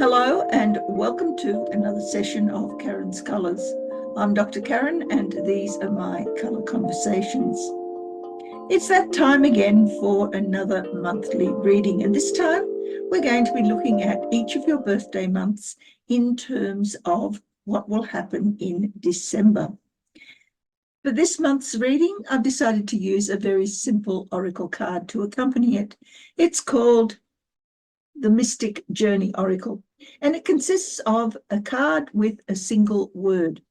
Hello and welcome to another session of Karen's Colours. I'm Dr. Karen and these are my colour conversations. It's that time again for another monthly reading, and this time we're going to be looking at each of your birthday months in terms of what will happen in December. For this month's reading, I've decided to use a very simple oracle card to accompany it. It's called the Mystic Journey Oracle, and it consists of a card with a single word.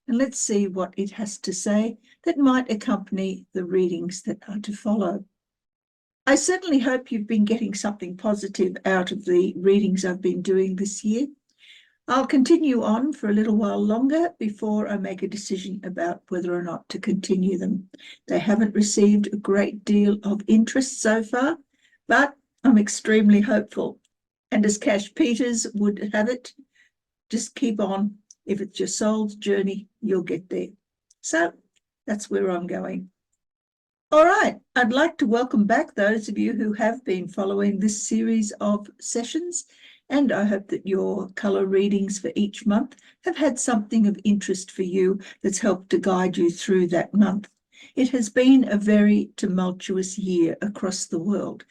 And let's see what it has to say that might accompany the readings that are to follow. I certainly hope you've been getting something positive out of the readings I've been doing this year. I'll continue on for a little while longer before I make a decision about whether or not to continue them. They haven't received a great deal of interest so far, but I'm extremely hopeful. And as Cash Peters would have it, just keep on. If it's your soul's journey, you'll get there. So that's where I'm going. All right, I'd like to welcome back those of you who have been following this series of sessions, and I hope that your colour readings for each month have had something of interest for you that's helped to guide you through that month. It has been a very tumultuous year across the world,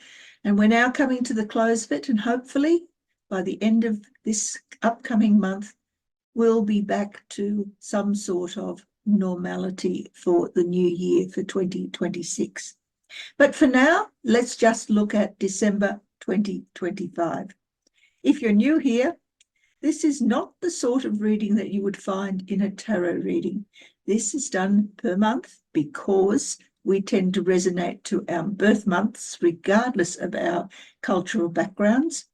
and we're now coming to the close of it, and hopefully by the end of this upcoming month, we'll be back to some sort of normality for the new year for 2026. But for now, let's just look at December 2025. If you're new here, this is not the sort of reading that you would find in a tarot reading. This is done per month because we tend to resonate to our birth months regardless of our cultural backgrounds,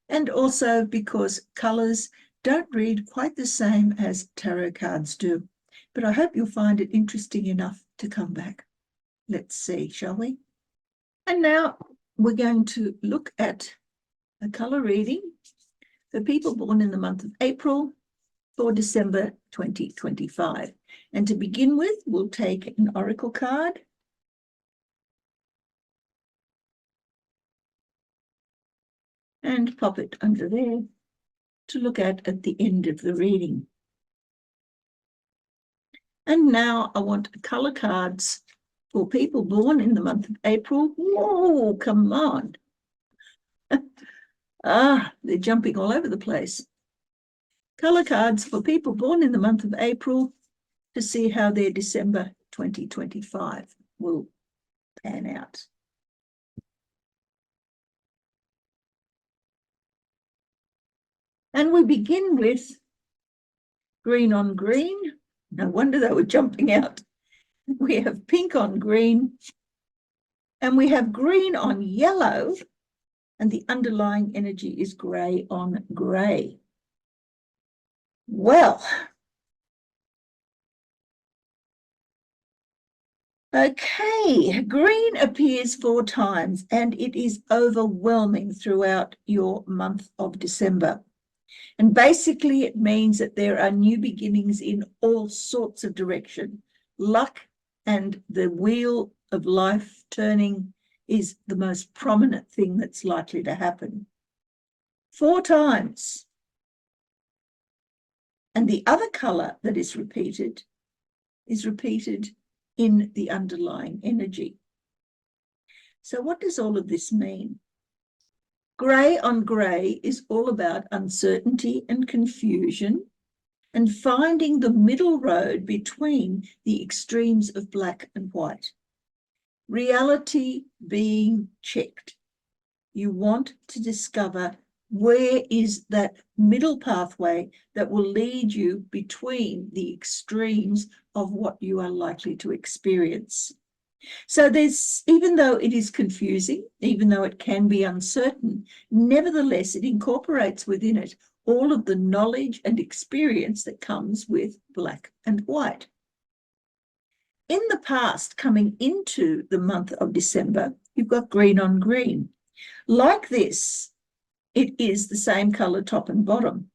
and also because colours don't read quite the same as tarot cards do. But I hope you'll find it interesting enough to come back. Let's see, shall we? And now we're going to look at a colour reading for people born in the month of April for December 2025. And to begin with, we'll take an oracle card. And pop it under there to look at the end of the reading. And now I want colour cards for people born in the month of April. Whoa, come on. They're jumping all over the place. Colour cards for people born in the month of April to see how their December 2025 will pan out. And we begin with green on green. No wonder they were jumping out. We have pink on green, and we have green on yellow, and the underlying energy is grey on grey. Well, okay, green appears 4 times, and it is overwhelming throughout your month of December. And basically it means that there are new beginnings in all sorts of direction. Luck and the wheel of life turning is the most prominent thing that's likely to happen. 4 times. And the other colour that is repeated in the underlying energy. So what does all of this mean? Grey on grey is all about uncertainty and confusion and finding the middle road between the extremes of black and white. Reality being checked. You want to discover where is that middle pathway that will lead you between the extremes of what you are likely to experience. So there's, even though it is confusing, even though it can be uncertain, nevertheless, it incorporates within it all of the knowledge and experience that comes with black and white. In the past, coming into the month of December, you've got green on green. Like this, it is the same colour top and bottom.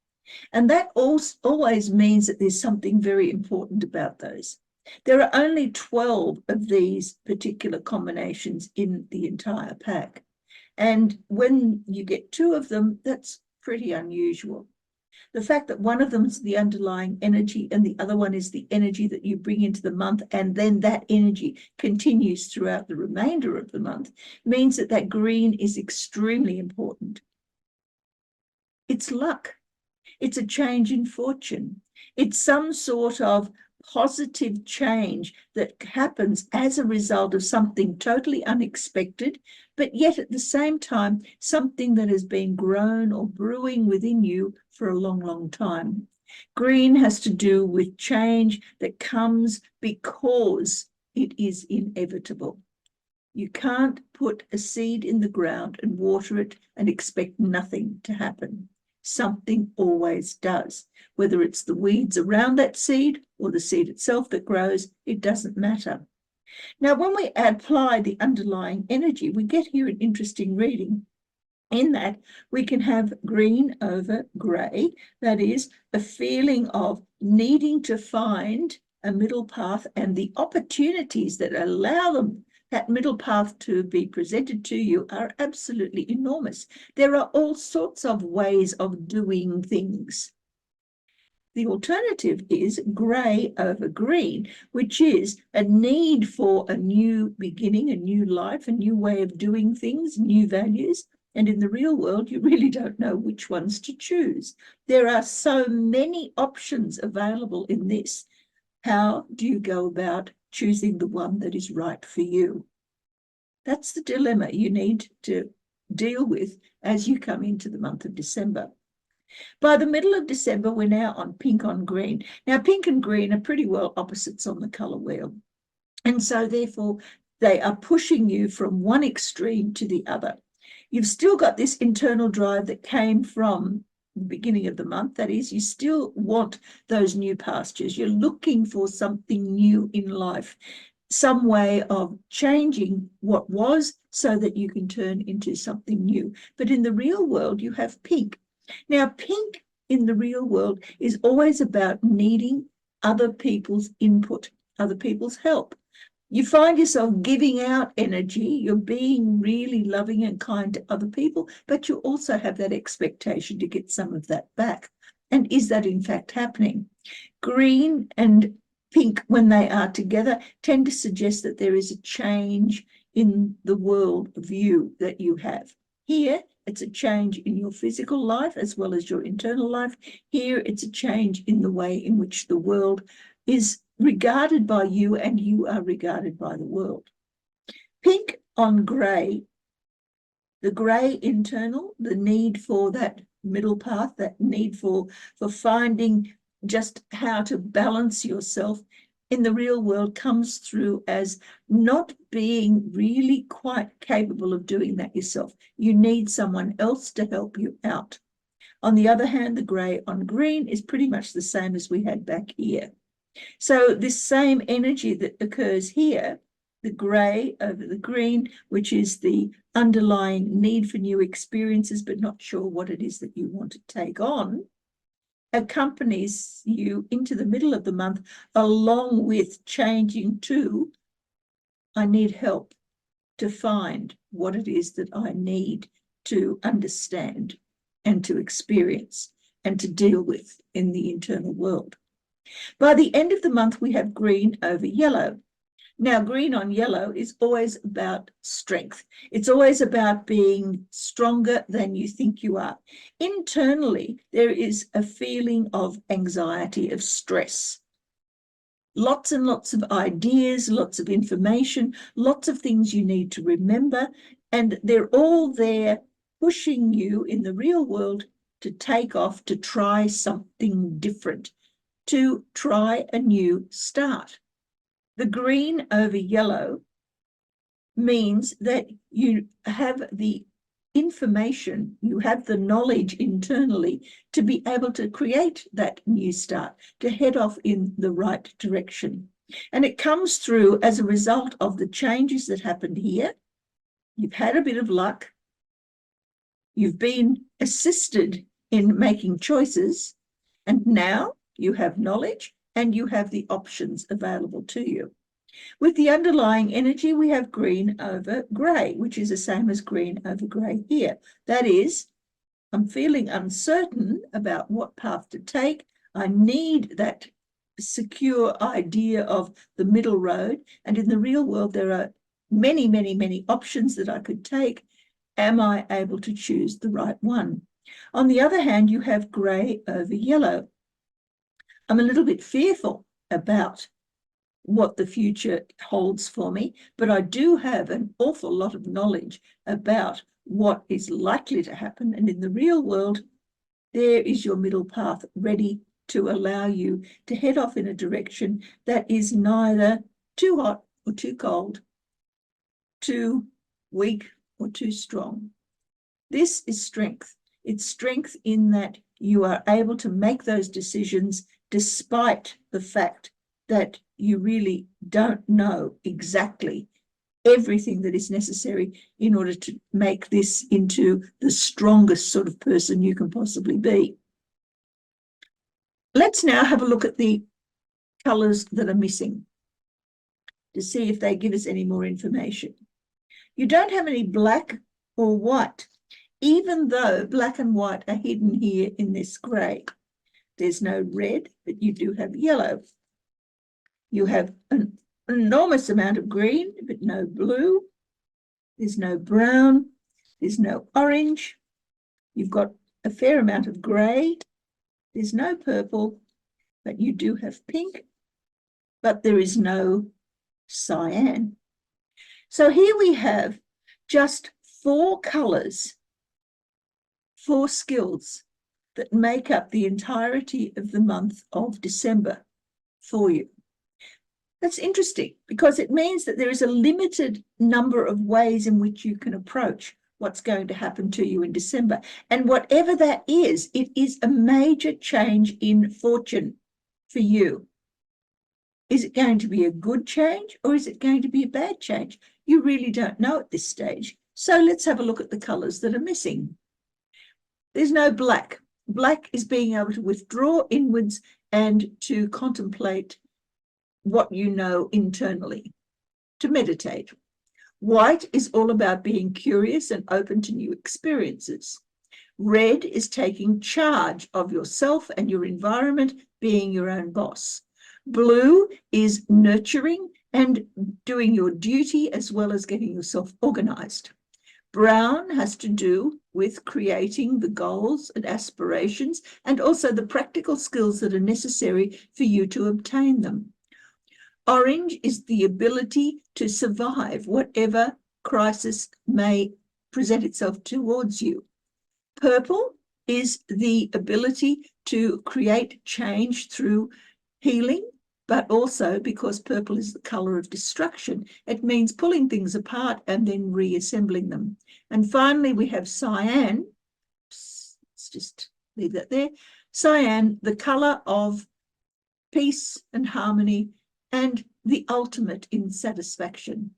And that always means that there's something very important about those. There are only 12 of these particular combinations in the entire pack. And when you get 2 of them, that's pretty unusual. The fact that one of them is the underlying energy and the other one is the energy that you bring into the month, and then that energy continues throughout the remainder of the month, means that that green is extremely important. It's luck. It's a change in fortune. It's some sort of positive change that happens as a result of something totally unexpected, but yet at the same time, something that has been grown or brewing within you for a long, long time. Green has to do with change that comes because it is inevitable. You can't put a seed in the ground and water it and expect nothing to happen. Something always does. Whether it's the weeds around that seed or the seed itself that grows, it doesn't matter. Now, when we apply the underlying energy, we get here an interesting reading. In that, we can have green over grey. That is a feeling of needing to find a middle path and the opportunities that allow them that middle path to be presented to you are absolutely enormous. There are all sorts of ways of doing things. The alternative is grey over green, which is a need for a new beginning, a new life, a new way of doing things, new values. And in the real world, you really don't know which ones to choose. There are so many options available in this. How do you go about choosing the one that is right for you? That's the dilemma you need to deal with as you come into the month of December. By the middle of December, we're now on pink on green. Now, pink and green are pretty well opposites on the colour wheel. And so, therefore, they are pushing you from one extreme to the other. You've still got this internal drive that came from the beginning of the month. That is, you still want those new pastures. You're looking for something new in life, some way of changing what was so that you can turn into something new. But in the real world, you have pink. Now, pink in the real world is always about needing other people's input, other people's help. You find yourself giving out energy, you're being really loving and kind to other people, but you also have that expectation to get some of that back. And is that in fact happening? Green and pink, when they are together, tend to suggest that there is a change in the world view that you have. Here, it's a change in your physical life as well as your internal life. Here, it's a change in the way in which the world is regarded by you and you are regarded by the world. Pink on grey, the grey internal, the need for that middle path, that need for finding just how to balance yourself in the real world comes through as not being really quite capable of doing that yourself. You need someone else to help you out. On the other hand, the grey on green is pretty much the same as we had back here. So this same energy that occurs here, the grey over the green, which is the underlying need for new experiences, but not sure what it is that you want to take on, accompanies you into the middle of the month, along with changing to, I need help to find what it is that I need to understand and to experience and to deal with in the internal world. By the end of the month, we have green over yellow. Now, green on yellow is always about strength. It's always about being stronger than you think you are. Internally, there is a feeling of anxiety, of stress. Lots and lots of ideas, lots of information, lots of things you need to remember, and they're all there pushing you in the real world to take off, to try something different, to try a new start. The green over yellow means that you have the information, you have the knowledge internally to be able to create that new start, to head off in the right direction. And it comes through as a result of the changes that happened here. You've had a bit of luck. You've been assisted in making choices, and now you have knowledge and you have the options available to you. With the underlying energy, we have green over grey, which is the same as green over grey here. That is, I'm feeling uncertain about what path to take. I need that secure idea of the middle road. And in the real world, there are many, many, many options that I could take. Am I able to choose the right one? On the other hand, you have grey over yellow. I'm a little bit fearful about what the future holds for me, but I do have an awful lot of knowledge about what is likely to happen. And in the real world, there is your middle path ready to allow you to head off in a direction that is neither too hot or too cold, too weak or too strong. This is strength. It's strength in that you are able to make those decisions despite the fact that you really don't know exactly everything that is necessary in order to make this into the strongest sort of person you can possibly be. Let's now have a look at the colours that are missing to see if they give us any more information. You don't have any black or white, even though black and white are hidden here in this grey. There's no red, but you do have yellow. You have an enormous amount of green, but no blue. There's no brown. There's no orange. You've got a fair amount of grey. There's no purple, but you do have pink, but there is no cyan. So here we have just 4 colours, 4 skills that make up the entirety of the month of December for you. That's interesting because it means that there is a limited number of ways in which you can approach what's going to happen to you in December. And whatever that is, it is a major change in fortune for you. Is it going to be a good change or is it going to be a bad change? You really don't know at this stage. So let's have a look at the colours that are missing. There's no black. Black is being able to withdraw inwards and to contemplate what you know internally, to meditate. White is all about being curious and open to new experiences. Red is taking charge of yourself and your environment, being your own boss. Blue is nurturing and doing your duty as well as getting yourself organized. Brown has to do with creating the goals and aspirations and also the practical skills that are necessary for you to obtain them. Orange is the ability to survive whatever crisis may present itself towards you. Purple is the ability to create change through healing, but also because purple is the color of destruction, it means pulling things apart and then reassembling them. And finally, we have cyan. Let's just leave that there. Cyan, the color of peace and harmony and the ultimate in satisfaction.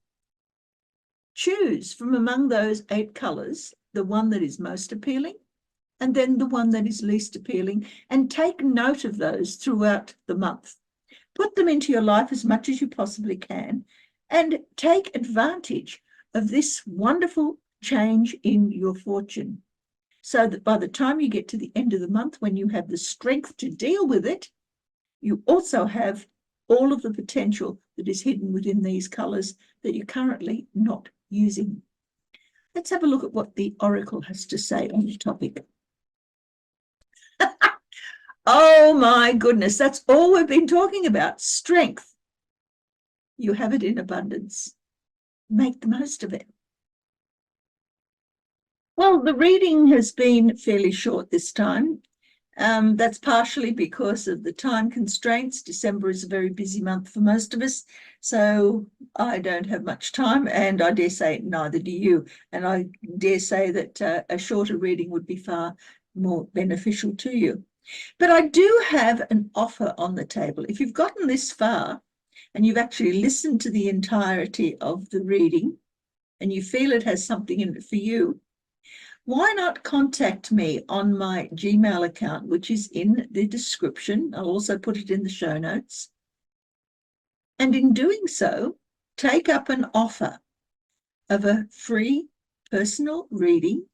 Choose from among those 8 colors the one that is most appealing and then the one that is least appealing, and take note of those throughout the month. Put them into your life as much as you possibly can and take advantage of this wonderful change in your fortune so that by the time you get to the end of the month, when you have the strength to deal with it, you also have all of the potential that is hidden within these colours that you're currently not using. Let's have a look at what the Oracle has to say on the topic. Oh my goodness, that's all we've been talking about, strength. You have it in abundance. Make the most of it. Well, the reading has been fairly short this time. That's partially because of the time constraints. December is a very busy month for most of us, so I don't have much time, and I dare say neither do you. And I dare say that a shorter reading would be far more beneficial to you. But I do have an offer on the table. If you've gotten this far and you've actually listened to the entirety of the reading and you feel it has something in it for you, why not contact me on my Gmail account, which is in the description. I'll also put it in the show notes. And in doing so, take up an offer of a free personal reading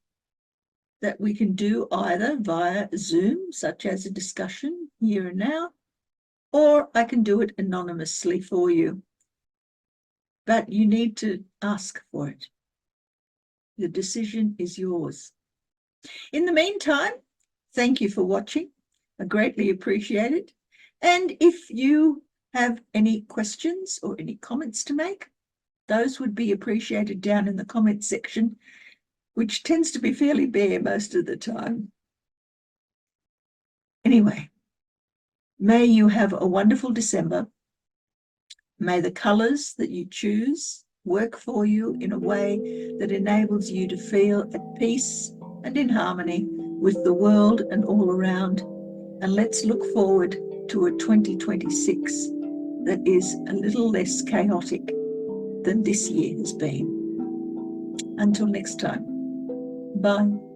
that we can do either via Zoom, such as a discussion here and now, or I can do it anonymously for you. But you need to ask for it. The decision is yours. In the meantime, thank you for watching. I greatly appreciate it. And if you have any questions or any comments to make, those would be appreciated down in the comments section, which tends to be fairly bare most of the time. Anyway, may you have a wonderful December. May the colours that you choose work for you in a way that enables you to feel at peace and in harmony with the world and all around. And let's look forward to a 2026 that is a little less chaotic than this year has been. Until next time, bye.